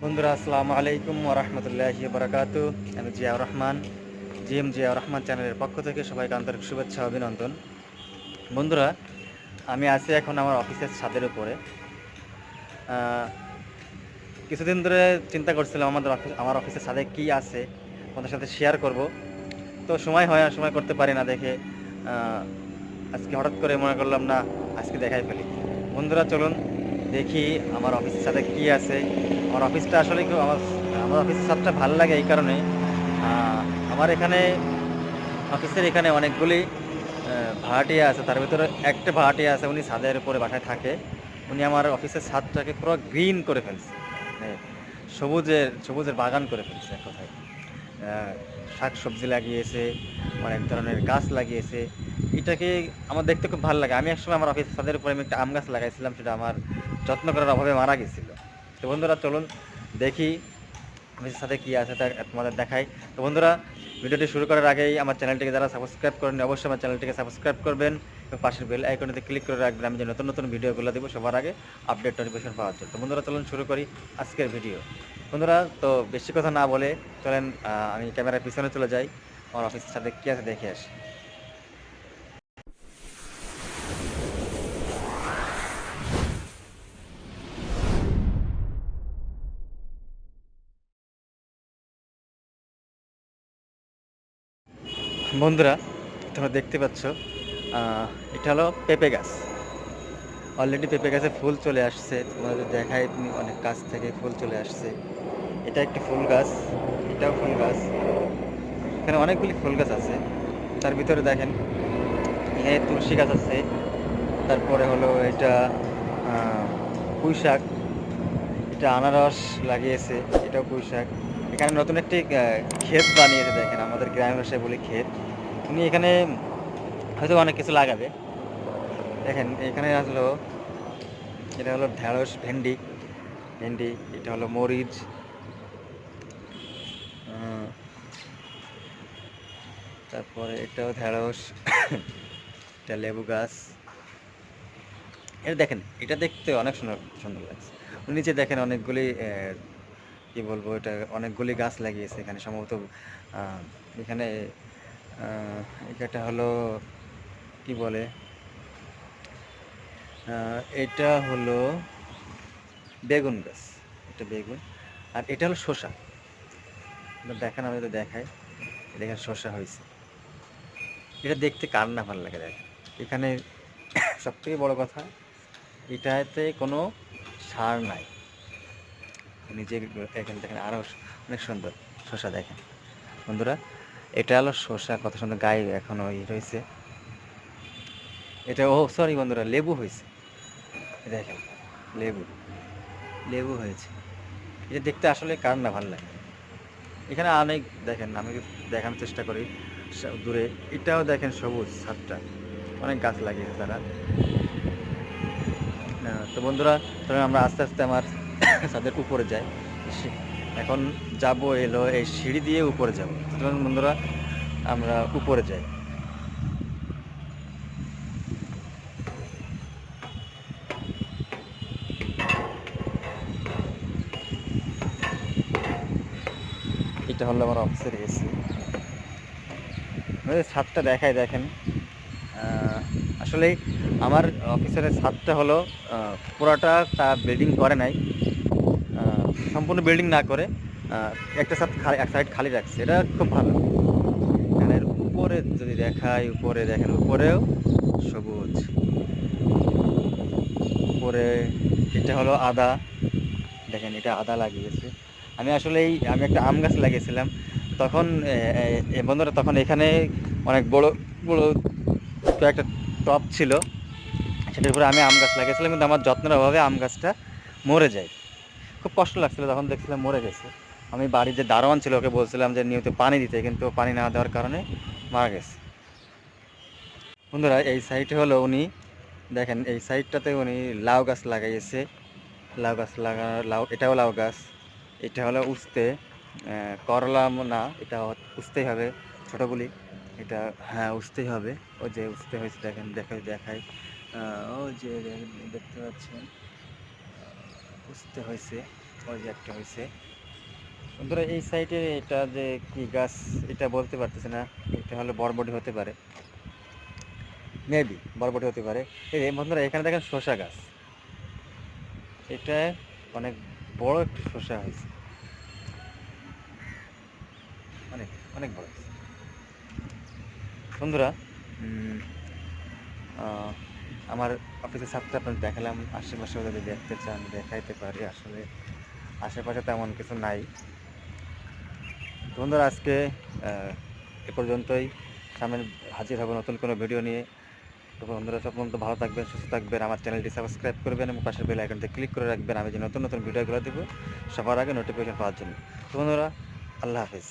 বন্ধুরা আসসালামু আলাইকুম ওয়া রাহমাতুল্লাহি ওয়া বারাকাতুহু। আমি জিয়াউর রহমান, জিয়াউর রহমান চ্যানেলের পক্ষ থেকে সবাইকে আন্তরিক শুভেচ্ছা ও অভিনন্দন। বন্ধুরা, আমি আছি এখন আমার অফিসের ছাদের উপরে। কিছুদিন ধরে চিন্তা করছিলাম আমার অফিসের ছাদে কি আছে আপনাদের সাথে শেয়ার করব। তো সময় হয় না, সময় করতে পারি না দেখে আজকে হঠাৎ করে মনে করলাম না, আজকে দেখাই ফেলি। বন্ধুরা চলুন দেখি আমার অফিসের সাথে কি আছে। আমার অফিসটা আসলে খুব আমার অফিসের ছাদটা ভালো লাগে এই কারণে, আমার এখানে অফিসের এখানে অনেকগুলি ভাড়াটিয়া আছে। তার ভিতরে একটা ভাড়াটিয়া আছে, উনি ছাদের উপরে বাসায় থাকে। উনি আমার অফিসের ছাদটাকে পুরো গ্রিন করে ফেলছে, মানে সবুজের সবুজের বাগান করে ফেলছে এক কথায়। শাক সবজি লাগিয়েছে, অনেক ধরনের গাছ লাগিয়েছে। এটাকে আমার দেখতে খুব ভালো লাগে। আমি একসময় আমার অফিস ছাদের উপরে আমি একটা আম গাছ লাগাইছিলাম, সেটা আমার যত্ন করার অভাবে মারা গেছিলো। তো বন্ধুরা চলুন দেখি অফিসের সাথে কী আছে তা তোমাদের দেখাই। তো বন্ধুরা, ভিডিওটি শুরু করার আগেই আমার চ্যানেলটিকে যারা সাবস্ক্রাইব করেন অবশ্যই আমার চ্যানেলটিকে সাবস্ক্রাইব করবেন এবং পাশের বেল আইকনেতে ক্লিক করে রাখবেন। আমি যে নতুন নতুন ভিডিওগুলো দেবো সবার আগে আপডেট নোটিফিকেশন পাওয়ার জন্য। তো বন্ধুরা চলুন শুরু করি আজকের ভিডিও। বন্ধুরা, তো বেশি কথা না বলে চলেন আমি ক্যামেরার পিছনে চলে যাই, আমার অফিসের সাথে কী আছে দেখে আসি। বন্ধুরা, তোমরা দেখতে পাচ্ছ এটা হলো পেঁপে গাছ। অলরেডি পেঁপে গাছে ফুল চলে আসছে, তোমাদের দেখায় অনেক গাছ থেকে ফুল চলে আসছে। এটা একটি ফুল গাছ, এটাও ফুল গাছ। এখানে অনেকগুলি ফুল গাছ আছে। তার ভিতরে দেখেন এখানে তুলসী গাছ আছে। তারপরে হলো এটা পুঁই শাক, এটা আনারস লাগিয়েছে, এটাও পুঁই শাক। এখানে নতুন একটি ক্ষেত বানিয়েছে, দেখেন আমাদের গ্রামের ভাষায় বলি ক্ষেত। উনি এখানে হয়তো অনেক কিছু লাগাবে। দেখেন এখানে আসলো, এটা হলো ঢেঁড়স, ভেন্ডি, এটা হলো মরিচ, তারপরে এটাও ঢেঁড়স, এটা লেবু গাছ। এটা দেখেন, এটা দেখতে অনেক সুন্দর সুন্দর লাগছে। নিচে দেখেন অনেকগুলি কি বলবো, এটা অনেকগুলি গাছ লাগিয়েছে এখানে সম্ভবত। এখানে এটা হলো কি বলে, এটা হলো বেগুন গাছ, এটা বেগুন। আর এটা হলো শসা। দেখেন আমি তো দেখাই, দেখেন শসা হয়েছে। এটা দেখতে কার না ভালো লাগে দেখেন। এখানে সবথেকে বড় কথা, এটাতে কোনো সার নাই। নিজে এখানে দেখেন আরও অনেক সুন্দর শসা দেখেন। বন্ধুরা, এটা হলো শসা, কত সুন্দর গায়ে এখনো রয়েছে। এটা সরি বন্ধুরা, লেবু হয়েছে। দেখেন লেবু, লেবু হয়েছে। এটা দেখতে আসলে কার না ভালো লাগে। এখানে অনেক দেখেন, আমি দেখানোর চেষ্টা করি দূরে। এটাও দেখেন সবুজ ছাদটা, অনেক গাছ লাগিয়েছে তারা। তো বন্ধুরা, তবে আমরা আস্তে আস্তে আমার ছাদের উপরে যাই। এখন যাব এলো এই সিঁড়ি দিয়ে উপরে যাব। সুতরাং বন্ধুরা আমরা উপরে যাই। এটা হলো আমার অফিসের এসি। ছাদটা দেখাই দেখেন। আসলে আমার অফিসের ছাদটা হলো পুরাটা তা বিল্ডিং করে নাই, সম্পূর্ণ বিল্ডিং না করে একটা ছাদ খালি, এক সাইড খালি রাখছে। এটা খুব ভালো। এখানের উপরে যদি দেখাই, উপরে দেখেন উপরেও সবুজ। উপরে এটা হলো আদা, দেখেন এটা আদা লাগিয়েছে। আমি একটা আম গাছ লাগিয়েছিলাম তখন, বন্ধুরা তখন এখানে অনেক বড় বড় একটা টব ছিল, সেটার উপরে আমি আম গাছ লাগিয়েছিলাম, কিন্তু আমার যত্নের অভাবে আম গাছটা মরে যায়। খুব কষ্ট লাগছিল তখন দেখছিলাম মরে গেছে। আমি বাড়ির যে দারোয়ান ছিল ওকে বলছিলাম যে নিয়মিত পানি দিতে, কিন্তু পানি না দেওয়ার কারণে মারা গেছে। বন্ধুরা, এই সাইডে হলো উনি দেখেন, এই সাইডটাতে উনি লাউ গাছ লাগাইছে। লাউ, এটাও লাউ গাছ। এটা হলো উস্তে, করলা না, এটা উস্তেই হবে, ছোটোগুলি। এটা হ্যাঁ উস্তেই হবে। ওই যে উস্তে হয়েছে দেখেন, দেখাই ওই যে দেখতে পাচ্ছেন উস্তে হয়েছে। ওই যে একটা হয়েছে। বন্ধুরা এই সাইডে এটা যে কি গাছ এটা বলতে পারতেছি না, এটা হলো বরবটি হতে পারে, মেবি বরবটি হতে পারে। এই বন্ধুরা এখানে দেখেন শসা গাছ, এটা অনেক বড় একটা শসা হয়েছে, অনেক অনেক বড় হয়েছে। বন্ধুরা আহ, আমার অফিসের ছাত্র আপনার দেখালাম, আশেপাশে যদি দেখতে চান দেখাইতে পারি, আসলে আশেপাশে তেমন কিছু নাই। তো বন্ধুরা আজকে এ পর্যন্তই, সামনে হাজির হব নতুন কোনো ভিডিও নিয়ে। তো বন্ধুরা সব পর্যন্ত ভালো থাকবেন, সুস্থ থাকবেন, আমার চ্যানেলটি সাবস্ক্রাইব করবেন এবং পাশের বেল আইকনটি ক্লিক করে রাখবেন, আমি যে নতুন নতুন ভিডিওগুলো দেবো সবার আগে নোটিফিকেশন পাওয়ার জন্য। তো বন্ধুরা আল্লাহ হাফিজ।